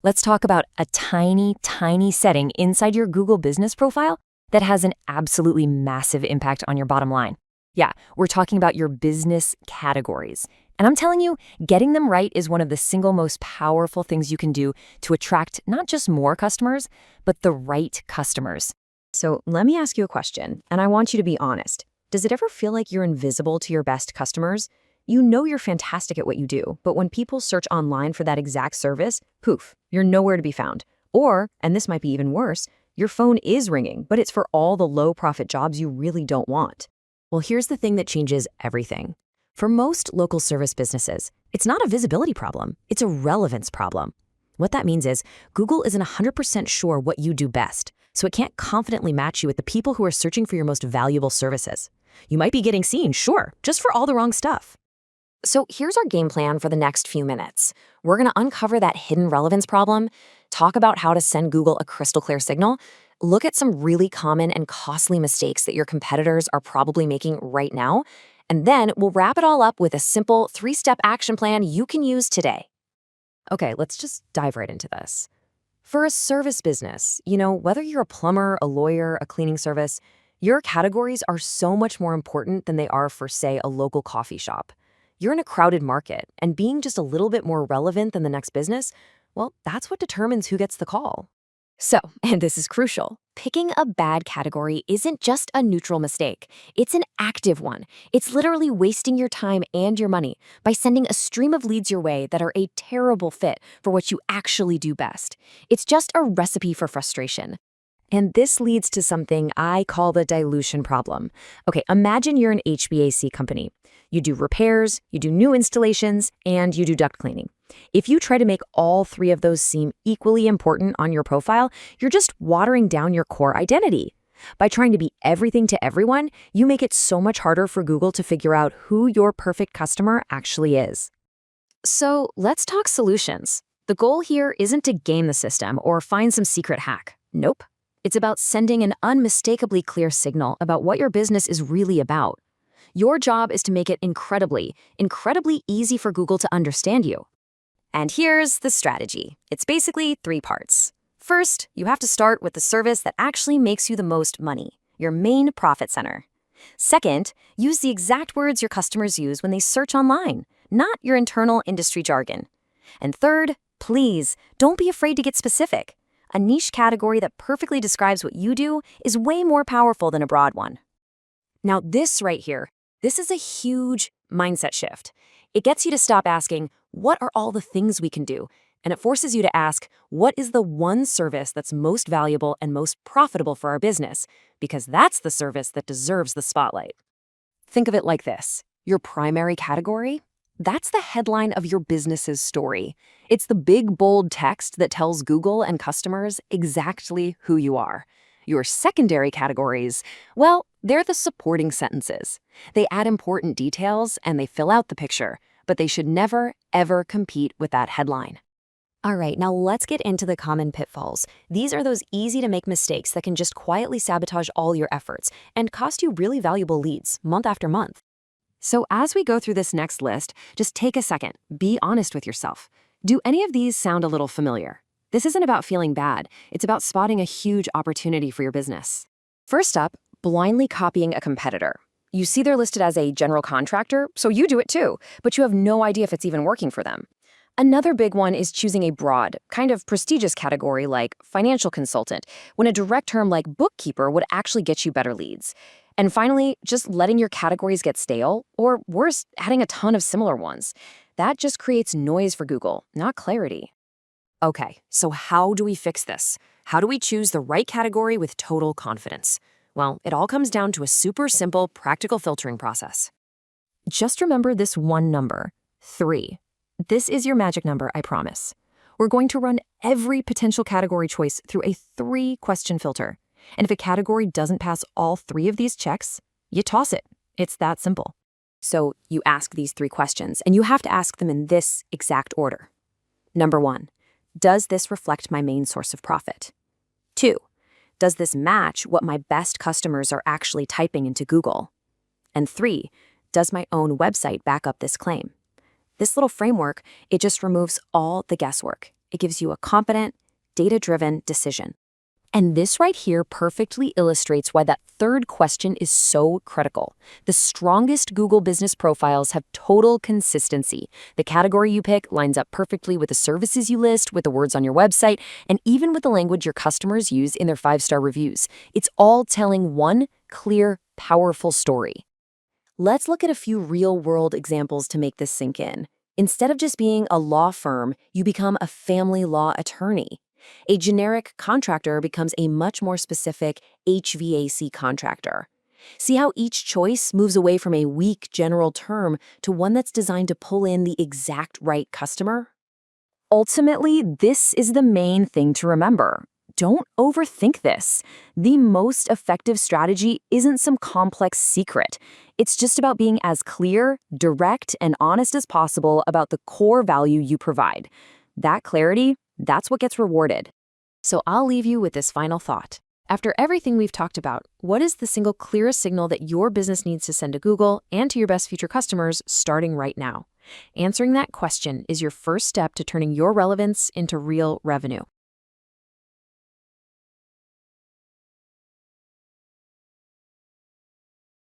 Let's talk about a tiny, tiny setting inside your Google business profile that has an absolutely massive impact on your bottom line. Yeah, we're talking about your business categories. And I'm telling you, getting them right is one of the single most powerful things you can do to attract not just more customers, but the right customers. So let me ask you a question, and I want you to be honest. Does it ever feel like you're invisible to your best customers? You know you're fantastic at what you do, but when people search online for that exact service, poof, you're nowhere to be found. Or, and this might be even worse, your phone is ringing, but it's for all the low-profit jobs you really don't want. Well, here's the thing that changes everything. For most local service businesses, it's not a visibility problem, it's a relevance problem. What that means is Google isn't 100% sure what you do best, so it can't confidently match you with the people who are searching for your most valuable services. You might be getting seen, sure, just for all the wrong stuff. So here's our game plan for the next few minutes. We're going to uncover that hidden relevance problem, talk about how to send Google a crystal clear signal, look at some really common and costly mistakes that your competitors are probably making right now, and then we'll wrap it all up with a simple 3-step action plan you can use today. Okay, let's just dive right into this. For a service business, whether you're a plumber, a lawyer, a cleaning service, your categories are so much more important than they are for, say, a local coffee shop. You're in a crowded market, and being just a little bit more relevant than the next business, well, that's what determines who gets the call. So, and this is crucial, picking a bad category isn't just a neutral mistake. It's an active one. It's literally wasting your time and your money by sending a stream of leads your way that are a terrible fit for what you actually do best. It's just a recipe for frustration. And this leads to something I call the dilution problem. Okay, imagine you're an HVAC company. You do repairs, you do new installations, and you do duct cleaning. If you try to make all 3 of those seem equally important on your profile, you're just watering down your core identity. By trying to be everything to everyone, you make it so much harder for Google to figure out who your perfect customer actually is. So let's talk solutions. The goal here isn't to game the system or find some secret hack. Nope. It's about sending an unmistakably clear signal about what your business is really about. Your job is to make it incredibly easy for Google to understand you. And here's the strategy. It's basically 3 parts. First, you have to start with the service that actually makes you the most money, your main profit center. Second, use the exact words your customers use when they search online, not your internal industry jargon. And third, please, don't be afraid to get specific. A niche category that perfectly describes what you do is way more powerful than a broad one. Now, this right here, this is a huge mindset shift. It gets you to stop asking, what are all the things we can do? And it forces you to ask, what is the one service that's most valuable and most profitable for our business? Because that's the service that deserves the spotlight. Think of it like this. Your primary category? That's the headline of your business's story. It's the big, bold text that tells Google and customers exactly who you are. Your secondary categories, well, they're the supporting sentences. They add important details and they fill out the picture, but they should never, ever compete with that headline. All right, now let's get into the common pitfalls. These are those easy-to-make mistakes that can just quietly sabotage all your efforts and cost you really valuable leads month after month. So as we go through this next list, just take a second. Be honest with yourself. Do any of these sound a little familiar? This isn't about feeling bad. It's about spotting a huge opportunity for your business. First up, blindly copying a competitor. You see they're listed as a general contractor, so you do it too, but you have no idea if it's even working for them. Another big one is choosing a broad, kind of prestigious category like financial consultant, when a direct term like bookkeeper would actually get you better leads. And finally, just letting your categories get stale, or worse, adding a ton of similar ones. That just creates noise for Google, not clarity. Okay, so how do we fix this? How do we choose the right category with total confidence? Well, it all comes down to a super simple, practical filtering process. Just remember this one number, 3. This is your magic number, I promise. We're going to run every potential category choice through a 3-question filter. And if a category doesn't pass all 3 of these checks, you toss it. It's that simple. So you ask these 3 questions, and you have to ask them in this exact order. Number 1, does this reflect my main source of profit? 2, does this match what my best customers are actually typing into Google? And 3, does my own website back up this claim? This little framework, it just removes all the guesswork. It gives you a competent, data-driven decision. And this right here perfectly illustrates why that third question is so critical. The strongest Google business profiles have total consistency. The category you pick lines up perfectly with the services you list, with the words on your website, and even with the language your customers use in their 5-star reviews. It's all telling one clear, powerful story. Let's look at a few real-world examples to make this sink in. Instead of just being a law firm, you become a family law attorney. A generic contractor becomes a much more specific HVAC contractor. See how each choice moves away from a weak general term to one that's designed to pull in the exact right customer? Ultimately, this is the main thing to remember. Don't overthink this. The most effective strategy isn't some complex secret. It's just about being as clear, direct, and honest as possible about the core value you provide. That clarity, that's what gets rewarded. So I'll leave you with this final thought. After everything we've talked about, what is the single clearest signal that your business needs to send to Google and to your best future customers starting right now? Answering that question is your first step to turning your relevance into real revenue.